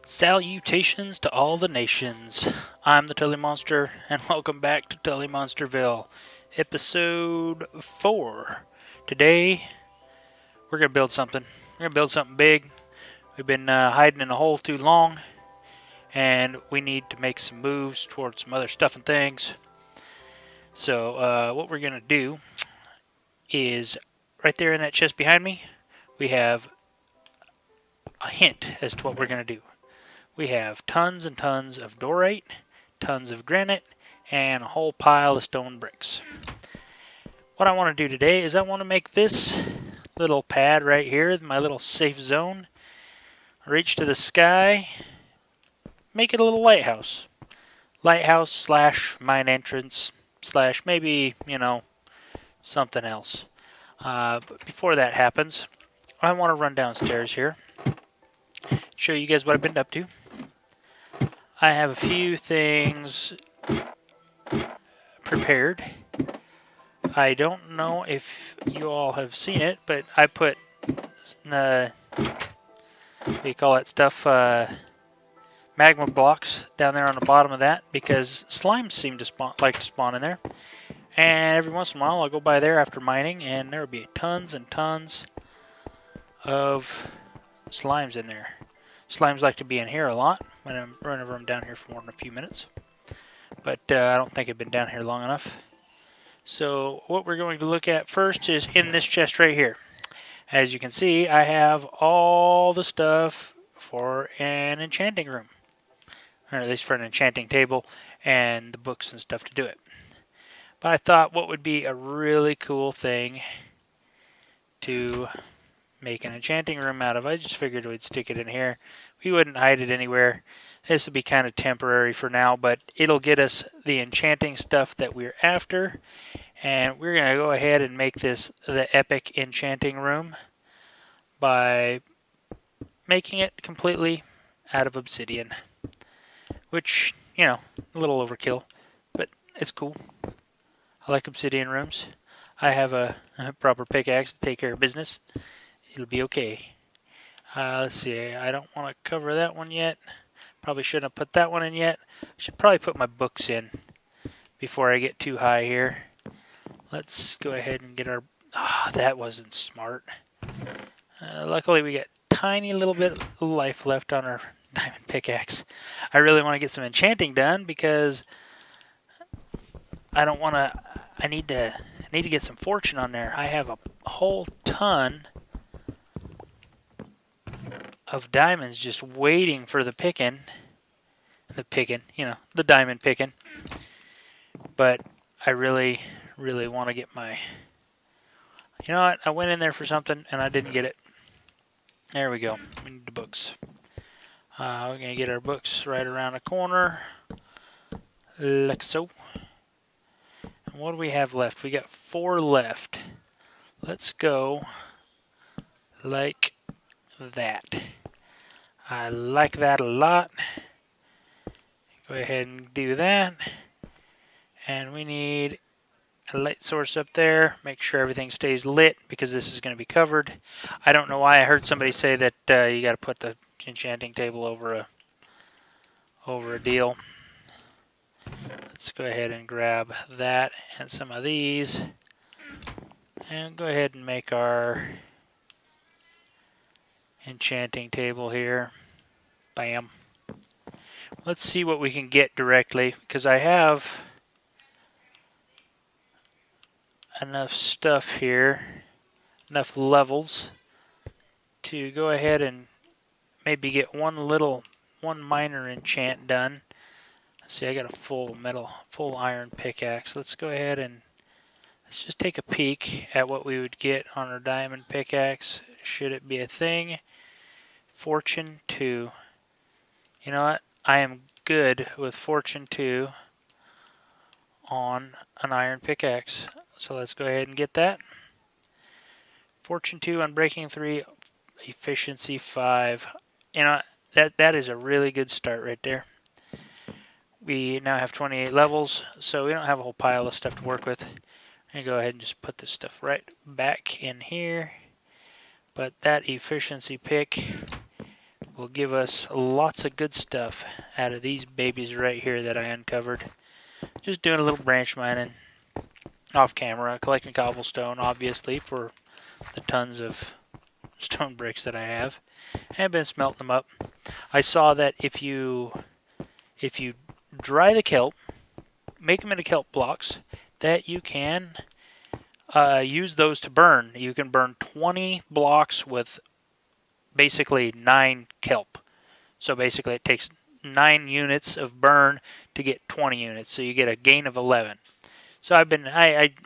Salutations to all the nations. I'm the Tully Monster, and welcome back to Tullymonsterville, episode 4. Today, we're gonna build something. We're gonna build something big. We've been hiding in a hole too long, and we need to make some moves towards some other stuff and things. So, what we're gonna do is right there in that chest behind me, we have a hint as to what we're gonna do. We have tons and tons of dorite, tons of granite, and a whole pile of stone bricks. What I want to do today is I want to make this little pad right here, my little safe zone, reach to the sky, make it a little lighthouse. Lighthouse slash mine entrance slash maybe, something else. But before that happens, I want to run downstairs here, show you guys what I've been up to. I have a few things prepared. I don't know if you all have seen it, but I put what do you call that stuff? Magma blocks down there on the bottom of that because slimes seem to like to spawn in there. And every once in a while, I'll go by there after mining, and there will be tons and tons of slimes in there. Slimes like to be in here a lot whenever I'm down here for more than a few minutes. But I don't think I've been down here long enough. So what we're going to look at first is in this chest right here. As you can see, I have all the stuff for an enchanting room. Or at least for an enchanting table and the books and stuff to do it. But I thought what would be a really cool thing to make an enchanting room out of. I just figured we'd stick it in here. We wouldn't hide it anywhere. This will be kind of temporary for now, but it'll get us the enchanting stuff that we're after. And we're going to go ahead and make this the epic enchanting room by making it completely out of obsidian. Which, a little overkill, but it's cool. I like obsidian rooms. I have a proper pickaxe to take care of business. It'll be okay. Let's see, I don't want to cover that one yet. Probably shouldn't have put that one in yet. I should probably put my books in before I get too high here. Let's go ahead and get our... that wasn't smart. Luckily we got tiny little bit of life left on our diamond pickaxe. I really want to get some enchanting done because I don't want to... I need to get some fortune on there. I have a whole ton of diamonds just waiting for the picking. The diamond picking. But I really want to get my... You know what? I went in there for something and I didn't get it. There we go. We need the books. We're going to get our books right around the corner. Like so. And what do we have left? We got 4 left. Let's go like that. I like that a lot. Go ahead and do that. And we need a light source up there. Make sure everything stays lit because this is going to be covered. I don't know why I heard somebody say that you got to put the enchanting table over a deal. Let's go ahead and grab that and some of these. And go ahead and make our enchanting table here. Bam. Let's see what we can get directly because I have enough stuff here, enough levels to go ahead and maybe get one minor enchant done. See, I got a full iron pickaxe. Let's go ahead and let's just take a peek at what we would get on our diamond pickaxe. Should it be a thing? Fortune 2. You know what? I am good with Fortune 2 on an iron pickaxe. So let's go ahead and get that. Fortune 2 on breaking 3, efficiency 5. You know, that is a really good start right there. We now have 28 levels, so we don't have a whole pile of stuff to work with. I'm going to go ahead and just put this stuff right back in here. But that efficiency pick will give us lots of good stuff out of these babies right here that I uncovered. Just doing a little branch mining off camera, collecting cobblestone, obviously, for the tons of stone bricks that I have. And I've been smelting them up. I saw that if you dry the kelp, make them into kelp blocks, that you can use those to burn. You can burn 20 blocks with basically 9 kelp. So basically it takes 9 units of burn to get 20 units. So you get a gain of 11. So I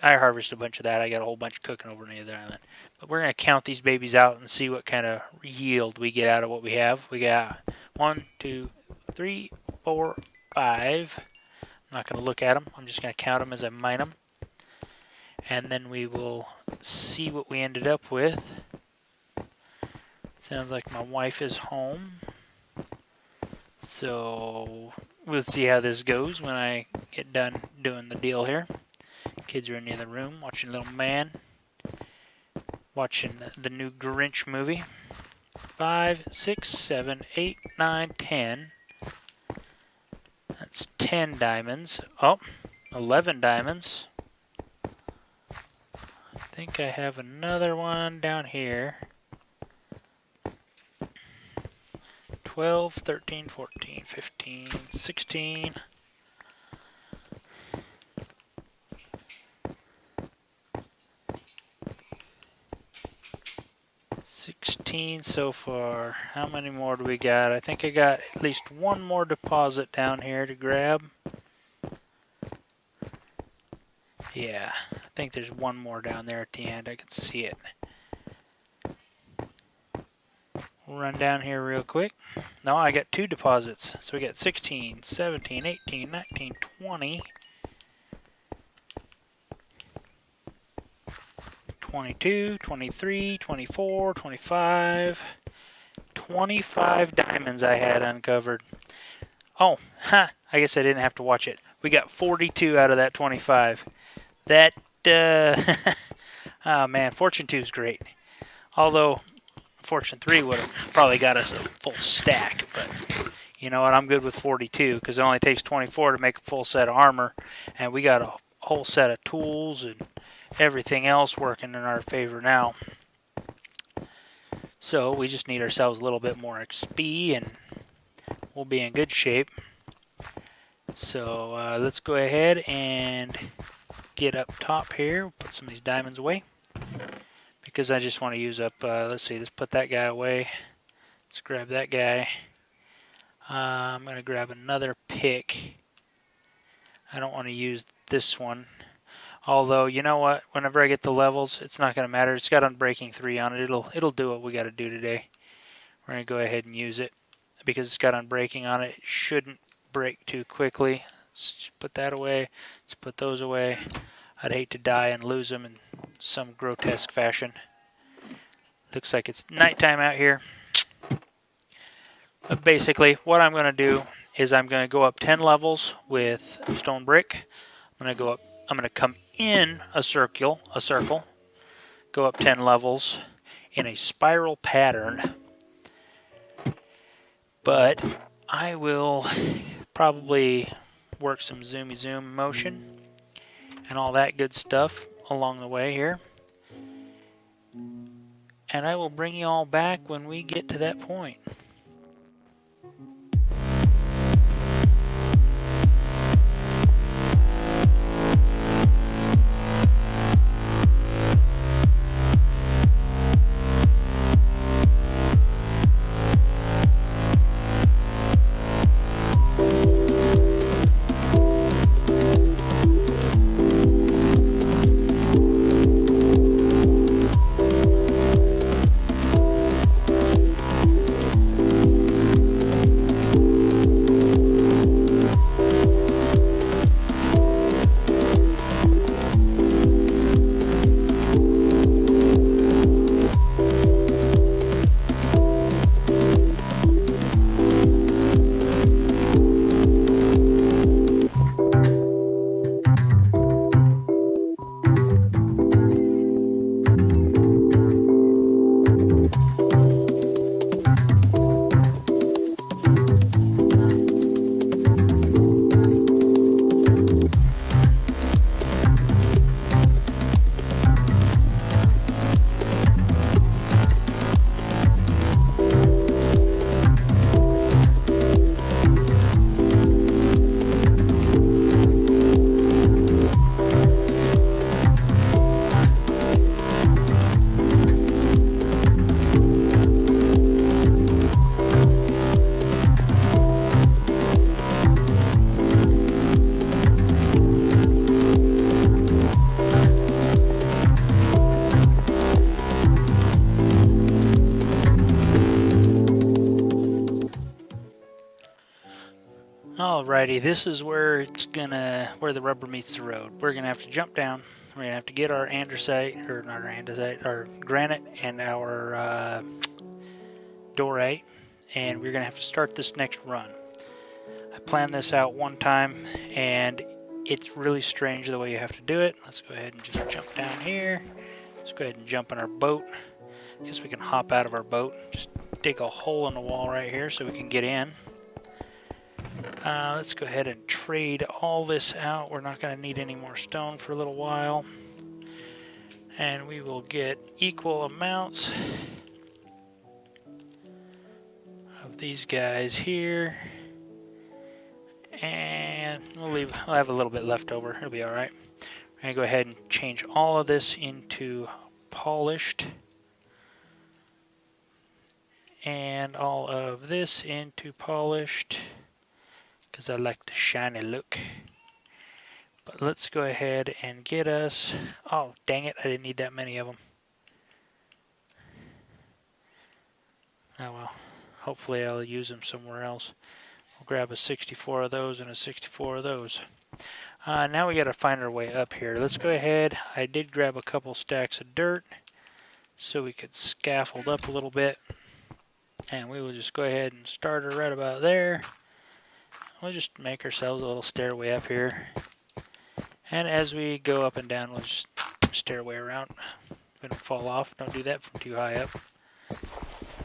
harvested a bunch of that. I got a whole bunch cooking over near the other island. But we're going to count these babies out and see what kind of yield we get out of what we have. We got 1, 2, 3, 4, 5. I'm not going to look at them. I'm just going to count them as I mine them. And then we will see what we ended up with. Sounds like my wife is home. So we'll see how this goes when I get done doing the deal here. Kids are in the other room watching Little Man. Watching the new Grinch movie. 5, 6, 7, 8, 9, 10. That's 10 diamonds. Oh, 11 diamonds. I think I have another one down here. 12, 13, 14, 15, 16. 16 so far. How many more do we got? I think I got at least one more deposit down here to grab. Yeah, I think there's one more down there at the end. I can see it. We'll run down here real quick. No, I got 2 deposits. So we got 16, 17, 18, 19, 20. 22, 23, 24, 25. 25 diamonds I had uncovered. Oh, I guess I didn't have to watch it. We got 42 out of that 25. That, oh man, Fortune 2 is great. Although Fortune 3 would have probably got us a full stack, but you know what, I'm good with 42 because it only takes 24 to make a full set of armor, and we got a whole set of tools and everything else working in our favor now. So we just need ourselves a little bit more XP and we'll be in good shape. So let's go ahead and get up top here, put some of these diamonds away. Because I just want to use up, let's see, let's put that guy away. Let's grab that guy. I'm going to grab another pick. I don't want to use this one. Although, you know what, whenever I get the levels, it's not going to matter. It's got Unbreaking 3 on it. It'll do what we got to do today. We're going to go ahead and use it. Because it's got Unbreaking on it, it shouldn't break too quickly. Let's just put that away. Let's put those away. I'd hate to die and lose them in some grotesque fashion. Looks like it's nighttime out here. But basically, what I'm going to do is I'm going to go up 10 levels with stone brick. I'm going to go up. I'm going to come in a circle, go up 10 levels in a spiral pattern. But I will probably work some zoomy zoom motion and all that good stuff along the way here. And I will bring you all back when we get to that point. Alrighty, this is where where the rubber meets the road. We're gonna have to jump down. We're gonna have to get our andesite, or not our andesite, our granite and our dorite, and we're gonna have to start this next run. I planned this out one time, and it's really strange the way you have to do it. Let's go ahead and just jump down here. Let's go ahead and jump in our boat. I guess we can hop out of our boat. Just dig a hole in the wall right here so we can get in. Let's go ahead and trade all this out. We're not going to need any more stone for a little while. And we will get equal amounts of these guys here. And we'll have a little bit left over. It'll be alright. We're going to go ahead and change all of this into polished. And all of this into polished, because I like the shiny look. But let's go ahead and get us... Oh, dang it, I didn't need that many of them. Oh well, hopefully I'll use them somewhere else. We'll grab a 64 of those and a 64 of those. Now we got to find our way up here. Let's go ahead. I did grab a couple stacks of dirt so we could scaffold up a little bit. And we will just go ahead and start her right about there. We'll just make ourselves a little stairway up here. And as we go up and down, we'll just stairway around. We don't fall off. Don't do that from too high up.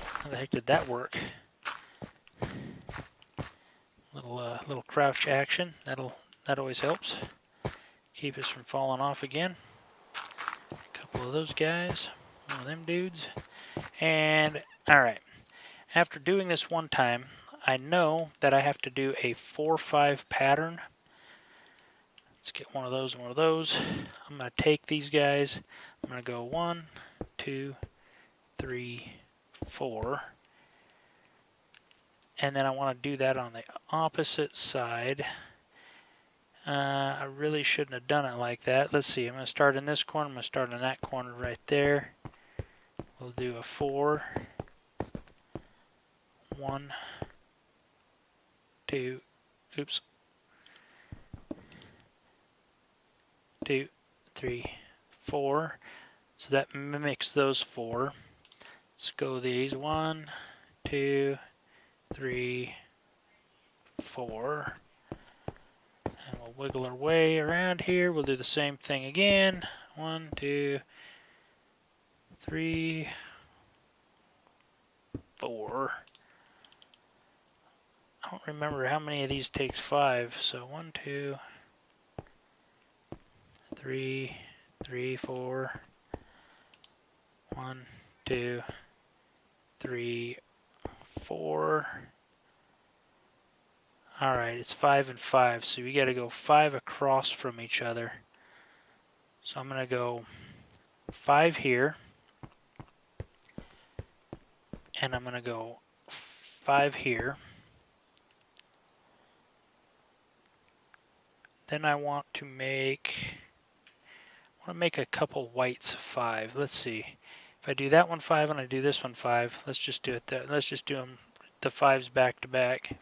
How the heck did that work? Little crouch action. That always helps. Keep us from falling off again. A couple of those guys. One of them dudes. And alright. After doing this one time, I know that I have to do a 4-5 pattern. Let's get one of those and one of those. I'm going to take these guys. I'm going to go 1, 2, 3, 4. And then I want to do that on the opposite side. I really shouldn't have done it like that. Let's see. I'm going to start in this corner. I'm going to start in that corner right there. We'll do a 4. 1, 2, oops, 2, 3, 4. So that mimics those 4. Let's go these 1, 2, 3, 4. And we'll wiggle our way around here. We'll do the same thing again. 1, 2, 3, 4. I don't remember how many of these takes 5, so 1, 2, 3, 4, 1, 2, 3, 4. Alright, it's 5 and 5, so we got to go 5 across from each other. So I'm going to go 5 here, and I'm going to go 5 here. Then I want to make a couple whites 5. Let's see. If I do that one 5 and I do this one 5, let's just do it. Let's just do them the 5s back to back.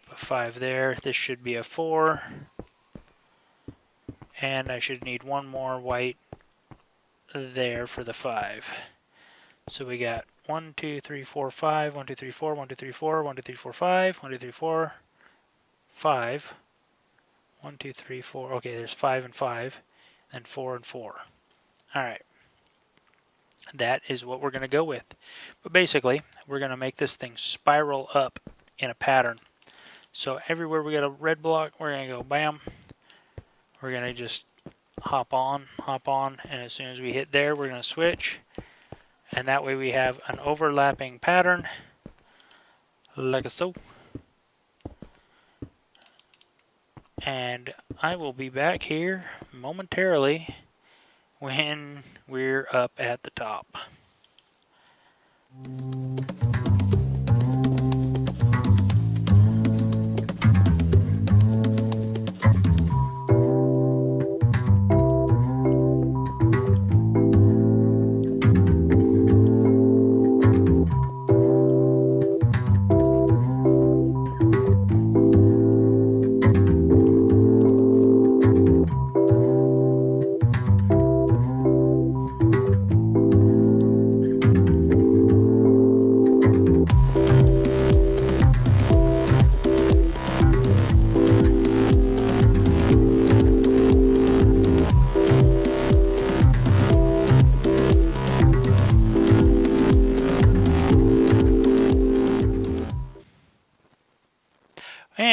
Put 5 there. This should be a 4, and I should need one more white there for the 5. So we got 1, 2, 3, 4, 5. 1, 2, 3, 4. 1, 2, 3, 4. 1, 2, 3, 4, 5. 1, 2, 3, 4. 5. 1, 2, 3, 4. Okay, there's 5 and 5, and 4 and 4. Alright. That is what we're going to go with. But basically, we're going to make this thing spiral up in a pattern. So everywhere we got a red block, we're going to go bam. We're going to just hop on, and as soon as we hit there, we're going to switch. And that way we have an overlapping pattern, like so. And I will be back here momentarily when we're up at the top.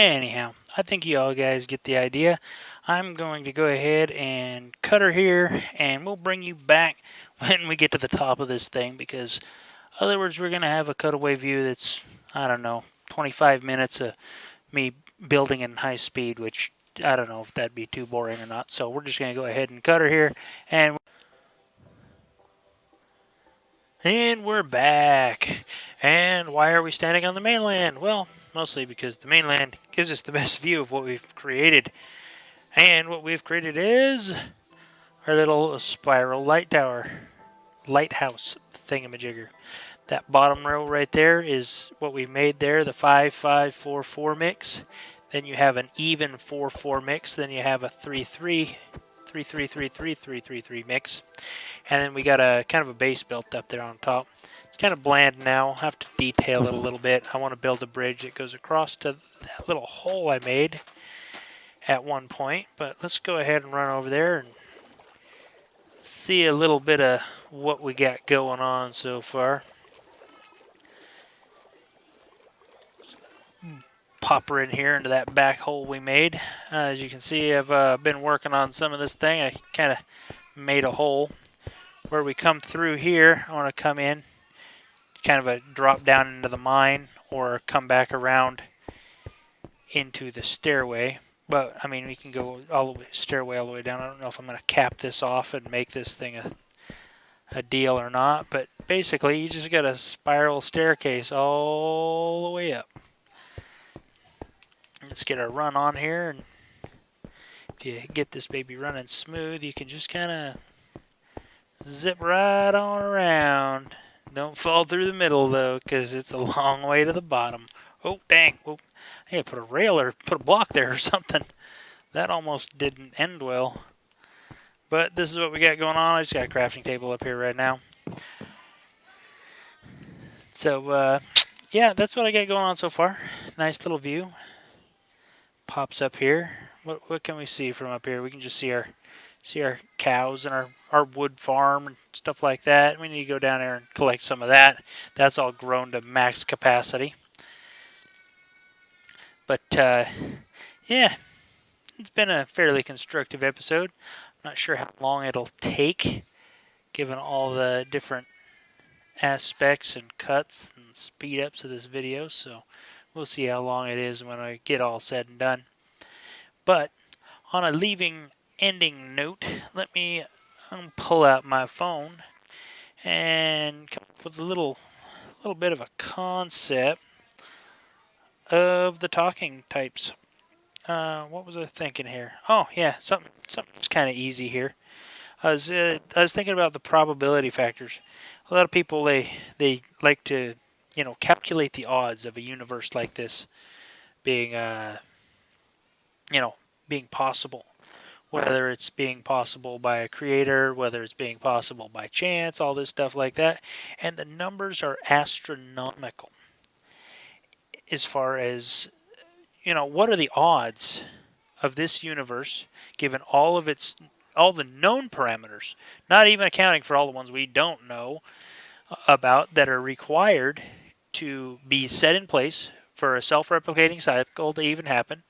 Anyhow, I think you all guys get the idea. I'm going to go ahead and cut her here, and we'll bring you back when we get to the top of this thing, because otherwise we're going to have a cutaway view that's, I don't know, 25 minutes of me building in high speed, which I don't know if that'd be too boring or not. So we're just going to go ahead and cut her here, and we're back. And why are we standing on the mainland? Well, mostly because the mainland gives us the best view of what we've created. And what we've created is our little spiral light tower, lighthouse thingamajigger. That bottom row right there is what we made there, the 5-5-4-4 mix. Then you have an even 4-4 mix. Then you have a 3-3, 3-3-3-3-3-3-3 mix. And then we got a kind of a base built up there on top. It's kind of bland now. I'll have to detail it a little bit. I want to build a bridge that goes across to that little hole I made at one point. But let's go ahead and run over there and see a little bit of what we got going on so far. Pop her in here into that back hole we made. As you can see, I've been working on some of this thing. I kind of made a hole where we come through here. I want to come in, kind of a drop down into the mine, or come back around into the stairway. But I mean, we can go all the way, stairway all the way down. I don't know if I'm going to cap this off and make this thing a deal or not. But basically, you just got a spiral staircase all the way up. Let's get our run on here, and if you get this baby running smooth, you can just kind of zip right on around. Don't fall through the middle though, because it's a long way to the bottom. Oh dang! Oh, hey, put a rail or put a block there or something. That almost didn't end well. But this is what we got going on. I just got a crafting table up here right now. So yeah, that's what I got going on so far. Nice little view. Pops up here. What can we see from up here? We can just see our cows and our wood farm and stuff like that. We need to go down there and collect some of that. That's all grown to max capacity. But yeah, it's been a fairly constructive episode. I'm not sure how long it'll take, given all the different aspects and cuts and speed ups of this video. So we'll see how long it is when I get all said and done. But on a ending note, let me pull out my phone and come up with a little bit of a concept of the talking types. What was I thinking here? Oh yeah, something's kind of easy here. I was thinking about the probability factors. A lot of people they like to calculate the odds of a universe like this being being possible. Whether it's being possible by a creator, whether it's being possible by chance, all this stuff like that. And the numbers are astronomical as far as, what are the odds of this universe, given all the known parameters, not even accounting for all the ones we don't know about that are required to be set in place for a self-replicating cycle to even happen.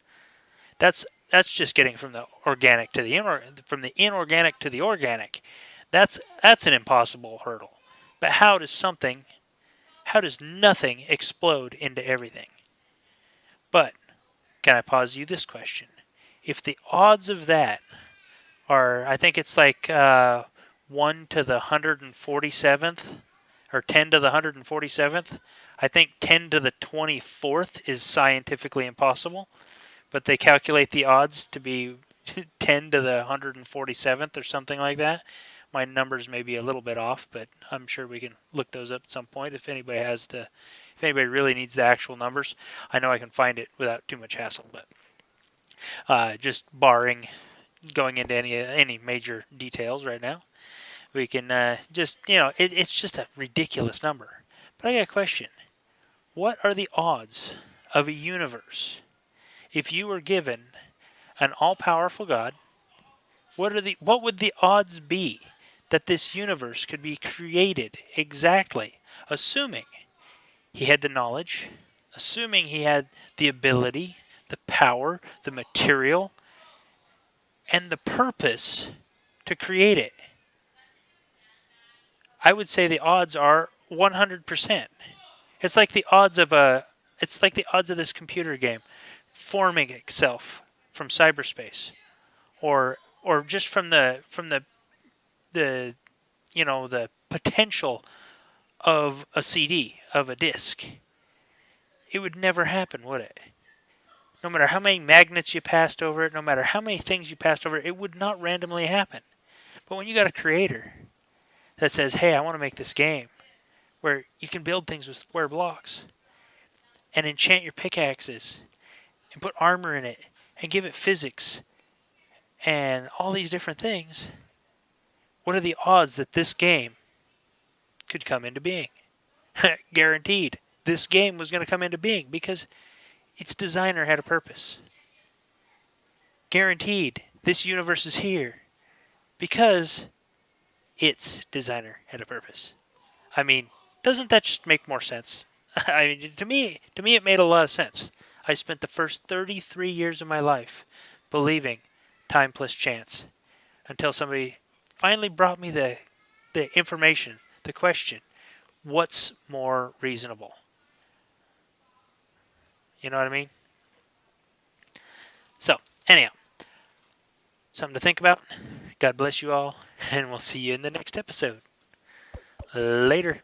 That's just getting from the organic to the from the inorganic to the organic. That's an impossible hurdle. But how does nothing explode into everything? But can I pose you this question? If the odds of that are, I think it's like 1 to the 147th, or 10 to the 147th. I think 10 to the 24th is scientifically impossible. But they calculate the odds to be 10 to the 147th or something like that. My numbers may be a little bit off, but I'm sure we can look those up at some point if anybody really needs the actual numbers. I know I can find it without too much hassle, but just barring going into any major details right now, we can it's just a ridiculous number. But I got a question. What are the odds of a universe? If you were given an all-powerful God, what would the odds be that this universe could be created exactly, assuming he had the knowledge, assuming he had the ability, the power, the material, and the purpose to create it. I would say the odds are 100%. It's like the odds of this computer game forming itself from cyberspace, or just from the the potential of a CD, of a disc. It would never happen, would it? No matter how many magnets you passed over it, no matter how many things you passed over it, it would not randomly happen. But when you got a creator that says, hey, I want to make this game where you can build things with square blocks and enchant your pickaxes and put armor in it and give it physics and all these different things, what are the odds that this game could come into being? Guaranteed. This game was going to come into being because its designer had a purpose. Guaranteed. This universe is here because its designer had a purpose. I mean, doesn't that just make more sense? I mean, to me, it made a lot of sense. I spent the first 33 years of my life believing time plus chance until somebody finally brought me the information, the question, what's more reasonable? You know what I mean? So, anyhow, something to think about. God bless you all, and we'll see you in the next episode. Later.